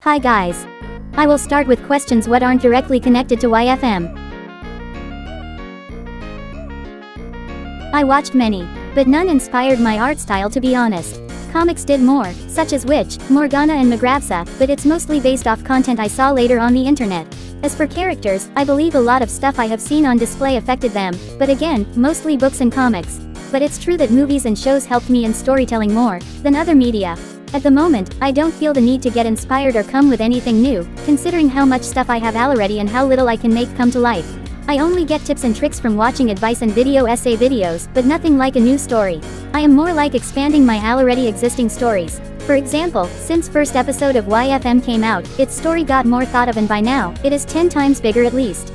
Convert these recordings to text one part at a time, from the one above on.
Hi guys. I will start with questions what aren't directly connected to YFM. I watched many, but none inspired my art style, to be honest. Comics did more, such as Witch, Morgana and Magravsa, but it's mostly based off content I saw later on the internet. As for characters, I believe a lot of stuff I have seen on display affected them, but again, mostly books and comics. But it's true that movies and shows helped me in storytelling more than other media. At the moment, I don't feel the need to get inspired or come with anything new, considering how much stuff I have already and how little I can make come to life. I only get tips and tricks from watching advice and video essay videos, but nothing like a new story. I am more like expanding my already existing stories. For example, since first episode of YFM came out, its story got more thought of and by now, it is 10 times bigger at least.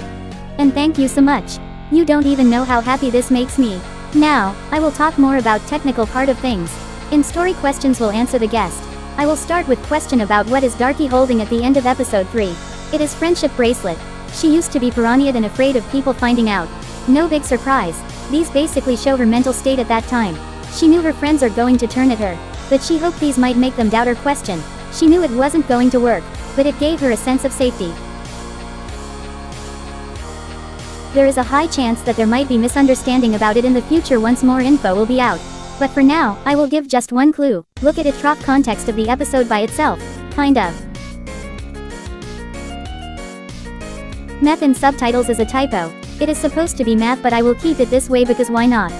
And thank you so much. You don't even know how happy this makes me. Now, I will talk more about technical part of things. In story questions will answer the guest. I will start with question about what is Darky holding at the end of episode 3. It is friendship bracelet. She used to be paranoid and afraid of people finding out. No big surprise. These basically show her mental state at that time. She knew her friends are going to turn at her, but she hoped these might make them doubt her question. She knew it wasn't going to work, but it gave her a sense of safety. There is a high chance that there might be misunderstanding about it in the future once more info will be out. But for now, I will give just one clue. Look at it trough context of the episode by itself. Kind of. Meth in subtitles is a typo. It is supposed to be math, but I will keep it this way because why not?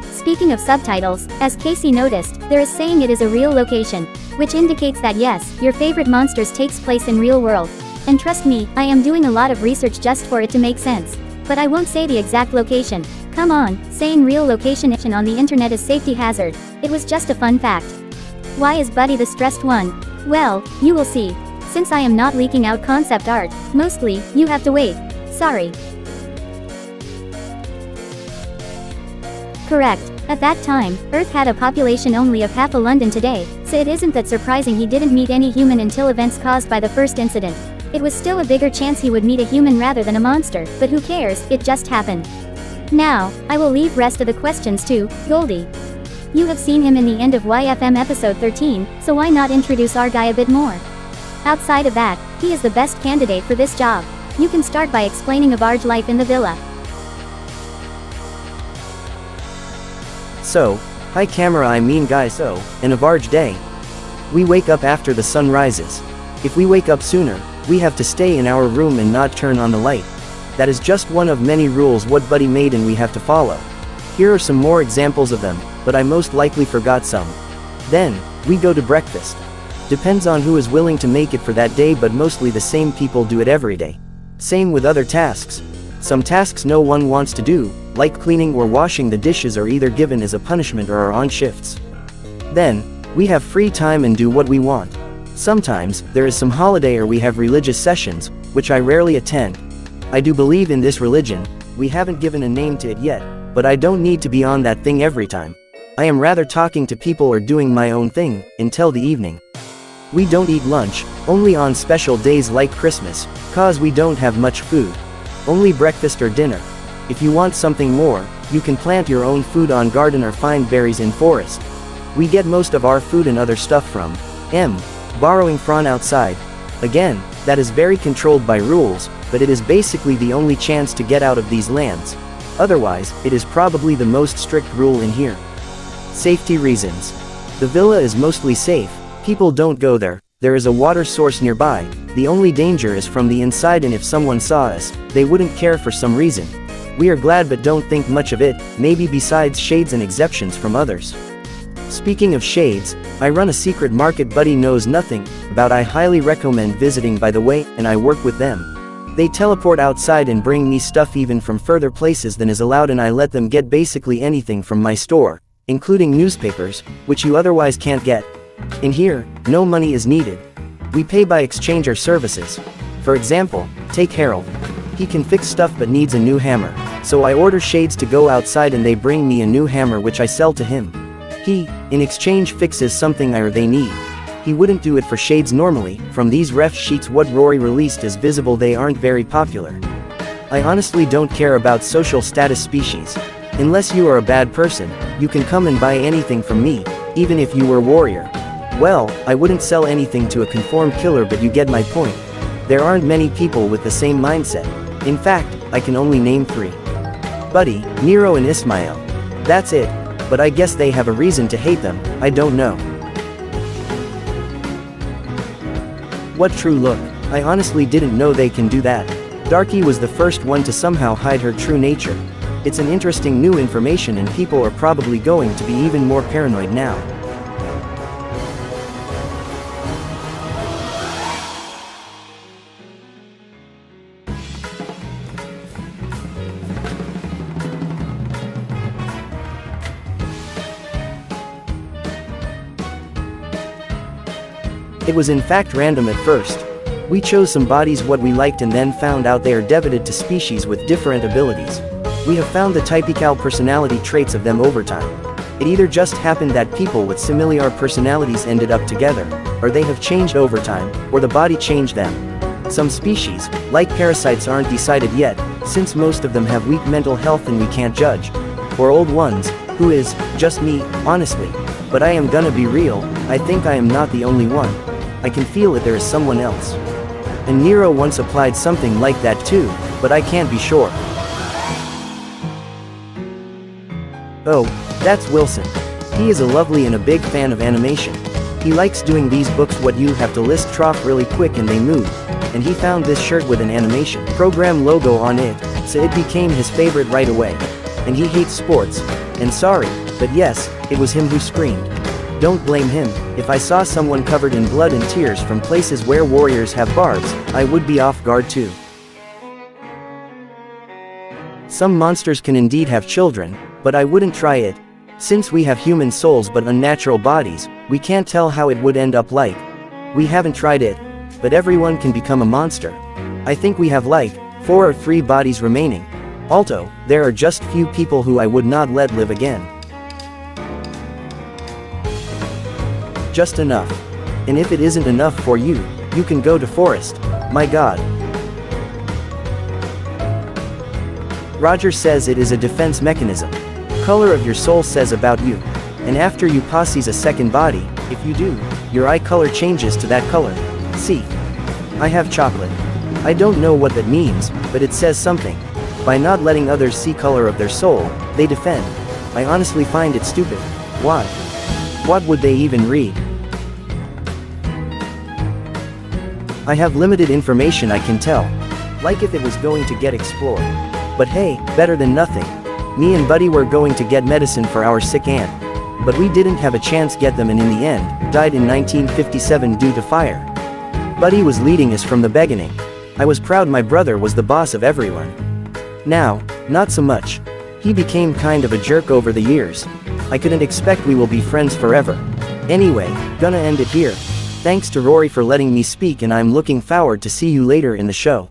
Speaking of subtitles, as Casey noticed, there is saying it is a real location, which indicates that yes, your favorite monsters takes place in real world. And trust me, I am doing a lot of research just for it to make sense. But I won't say the exact location. Come on, saying real location on the internet is safety hazard. It was just a fun fact. Why is Buddy the stressed one? Well, you will see. Since I am not leaking out concept art, mostly, you have to wait. Sorry. Correct. At that time, Earth had a population only of half a London today, so it isn't that surprising he didn't meet any human until events caused by the first incident. It was still a bigger chance he would meet a human rather than a monster, but who cares, it just happened. Now, I will leave rest of the questions to Goldie. You have seen him in the end of YFM episode 13, so why not introduce our guy a bit more? Outside of that, he is the best candidate for this job. You can start by explaining a barge life in the villa. So, hi camera I mean guy so, in a barge day. We wake up after the sun rises. If we wake up sooner, we have to stay in our room and not turn on the light. That is just one of many rules what Buddy made and we have to follow. Here are some more examples of them, but I most likely forgot some. Then, we go to breakfast. Depends on who is willing to make it for that day, but mostly the same people do it every day. Same with other tasks. Some tasks no one wants to do, like cleaning or washing the dishes, are either given as a punishment or are on shifts. Then, we have free time and do what we want. Sometimes, there is some holiday or we have religious sessions, which I rarely attend. I do believe in this religion, we haven't given a name to it yet, but I don't need to be on that thing every time. I am rather talking to people or doing my own thing, until the evening. We don't eat lunch, only on special days like Christmas, cause we don't have much food. Only breakfast or dinner. If you want something more, you can plant your own food on garden or find berries in forest. We get most of our food and other stuff from borrowing from outside. Again, that is very controlled by rules, but it is basically the only chance to get out of these lands. Otherwise, it is probably the most strict rule in here. Safety reasons. The villa is mostly safe, people don't go there, there is a water source nearby, the only danger is from the inside and if someone saw us, they wouldn't care for some reason. We are glad but don't think much of it, maybe besides shades and exceptions from others. Speaking of shades, I run a secret market Buddy knows nothing about. I highly recommend visiting by the way, and I work with them. They teleport outside and bring me stuff even from further places than is allowed, and I let them get basically anything from my store, including newspapers, which you otherwise can't get. In here, no money is needed. We pay by exchange our services. For example, take Harold. He can fix stuff but needs a new hammer, so I order shades to go outside and they bring me a new hammer which I sell to him. He, in exchange, fixes something I or they need. He wouldn't do it for shades normally. From these ref sheets what Rory released is visible they aren't very popular. I honestly don't care about social status species. Unless you are a bad person, you can come and buy anything from me, even if you were warrior. Well, I wouldn't sell anything to a confirmed killer, but you get my point. There aren't many people with the same mindset. In fact, I can only name 3. Buddy, Nero and Ismail. That's it, but I guess they have a reason to hate them, I don't know. What true look, I honestly didn't know they can do that. Darky was the first one to somehow hide her true nature. It's an interesting new information and people are probably going to be even more paranoid now. It was in fact random at first. We chose some bodies what we liked and then found out they are devoted to species with different abilities. We have found the typical personality traits of them over time. It either just happened that people with similar personalities ended up together, or they have changed over time, or the body changed them. Some species, like parasites, aren't decided yet, since most of them have weak mental health and we can't judge. Or old ones, who is, just me, honestly. But I am gonna be real, I think I am not the only one. I can feel it there is someone else. And Nero once applied something like that too, but I can't be sure. Oh, that's Wilson. He is a lovely and a big fan of animation. He likes doing these books what you have to list trough really quick and they move. And he found this shirt with an animation program logo on it, so it became his favorite right away. And he hates sports. And sorry, but yes, it was him who screamed. Don't blame him. If I saw someone covered in blood and tears from places where warriors have barbs, I would be off guard too. Some monsters can indeed have children, but I wouldn't try it. Since we have human souls but unnatural bodies, we can't tell how it would end up like. We haven't tried it. But everyone can become a monster. I think we have like 4 or 3 bodies remaining. Also, there are just few people who I would not let live again. Just enough. And if it isn't enough for you, you can go to forest. My god. Roger says it is a defense mechanism. Color of your soul says about you. And after you possess a second body, if you do, your eye color changes to that color. See? I have chocolate. I don't know what that means, but it says something. By not letting others see color of their soul, they defend. I honestly find it stupid. Why? What would they even read? I have limited information I can tell. Like if it was going to get explored. But hey, better than nothing. Me and Buddy were going to get medicine for our sick aunt. But we didn't have a chance get them and in the end, died in 1957 due to fire. Buddy was leading us from the beginning. I was proud my brother was the boss of everyone. Now, not so much. He became kind of a jerk over the years. I couldn't expect we will be friends forever. Anyway, gonna end it here. Thanks to Rory for letting me speak and I'm looking forward to see you later in the show.